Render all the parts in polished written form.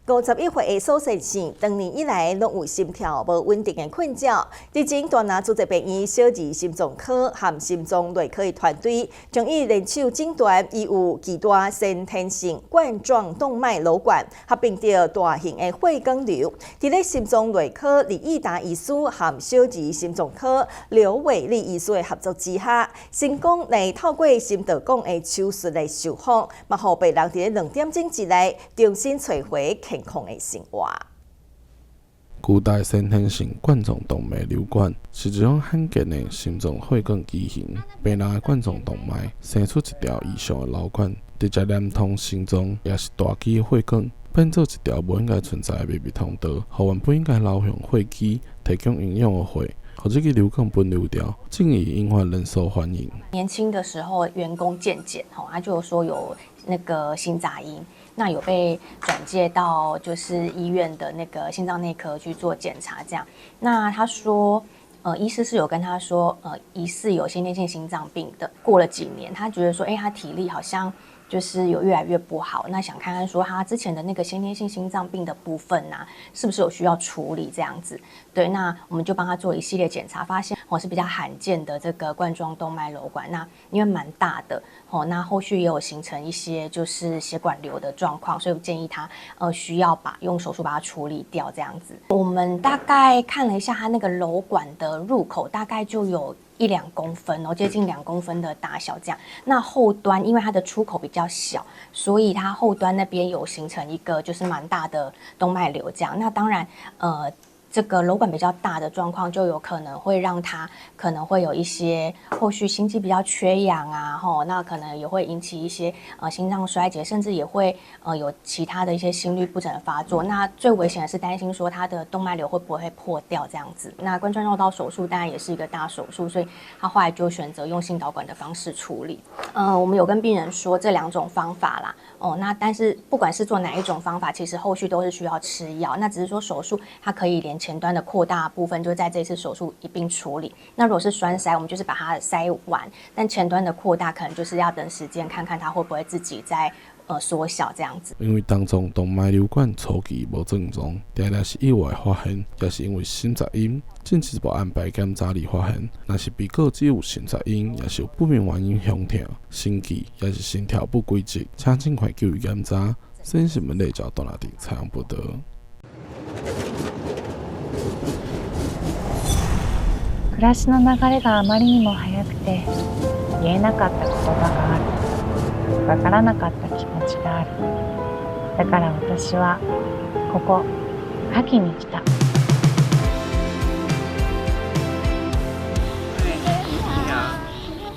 51岁的苏先生，长年以来拢有心跳无稳定的困扰。日前，大拿主治病院小儿心脏科和心脏内科的团队，将伊人手诊断，伊有极大先天性冠状动脉瘘管，合并着大型的血管瘤。伫咧心脏内科李义达医师和小儿心脏科刘伟丽医师的合作之下，成功来透过心导管的手术来修复，嘛，互病人伫咧2点钟之内重新找回健康的生活。巨大先天性冠状动脉瘤管是一种罕见的心脏血管畸形，病人的冠状动脉生出一条异常的瘘管，直接连通心脏，也是大肌的血管，变做一条不应该存在的秘密通道，互原本应该流向血肌提供营养的血，互这个瘤管分流掉，进而引发人受欢迎。年轻的时候，员工健检，他就说有那个心杂音。那有被转介到就是医院的那个心脏内科去做检查，这样。那他说，医师是有跟他说，疑似有先天性心脏病的。过了几年，他觉得说，他体力好像就是有越来越不好。那想看看说他之前的那个先天性心脏病的部分啊，是不是有需要处理这样子？对，那我们就帮他做一系列检查，发现是比较罕见的这个冠状动脉瘘管。那因为蛮大的。那后续也有形成一些就是血管瘤的状况，所以我建议他需要用手术把它处理掉这样子。我们大概看了一下他那个瘘管的入口，大概就有1-2公分接近2公分的大小这样。那后端因为它的出口比较小，所以它后端那边有形成一个就是蛮大的动脉瘤这样。那当然这个瘘管比较大的状况，就有可能会让他可能会有一些后续心肌比较缺氧啊，那可能也会引起一些心脏衰竭，甚至也会有其他的一些心律不整的发作。那最危险的是担心说他的动脉瘤会不会破掉这样子。那冠状绕道手术当然也是一个大手术，所以他后来就选择用心导管的方式处理。我们有跟病人说这2种方法啦，那但是不管是做哪一种方法，其实后续都是需要吃药。那只是说手术它可以连前端的扩大部分就在这次手术一并处理。那如果是栓塞，我们就是把它塞完，但前端的扩大可能就是要等时间看看它会不会自己在缩小这样子。因为当中动脉瘤管初期无症状，定定是意外发现，也是因为心杂音，进一步安排检查里发现，若是被告只有心杂音，也是有不明原因胸痛、心悸，也是心跳不规则，请尽快就医检查，先新闻内交大拿定采访报道。暮らしの流れがあまりにも速くて言えなかった言葉がある。わからなかった気持ちがある。だから私はここ萩に来た。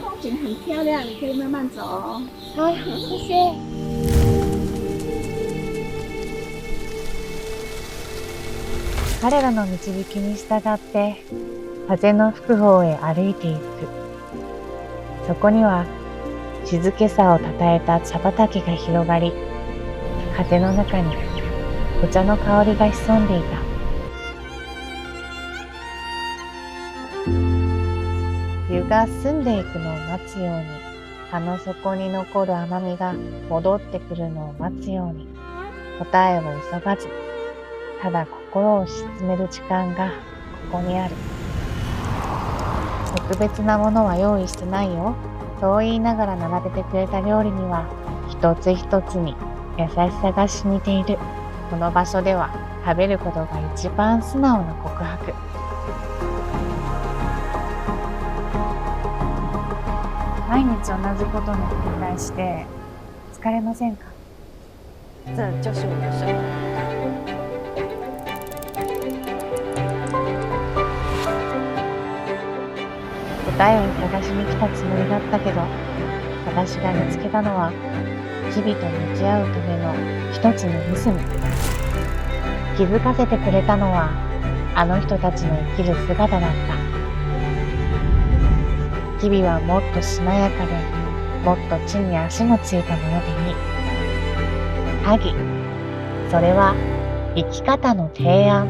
风景很漂亮，你可以慢慢走哦。好，谢谢。彼らの導きに従って風の吹く方へ歩いていく。そこには静けさをたたえた茶畑が広がり、風の中にお茶の香りが潜んでいた。湯が澄んでいくのを待つように、葉の底に残る甘みが戻ってくるのを待つように、答えを急がず、ただ心を鎮める時間がここにある。特別なものは用意してないよ。そう言いながら並べてくれた料理には一つ一つに優しさが染みている。この場所では食べることが一番素直な告白。毎日同じことの繰り返しで疲れませんか？这就是我的生活。答えを探しに来たつもりだったけど、私が見つけたのは日々と向き合うための一つのリズム。気づかせてくれたのはあの人たちの生きる姿だった。日々はもっとしなやかで、もっと地に足のついたものでいい。萩、それは生き方の提案。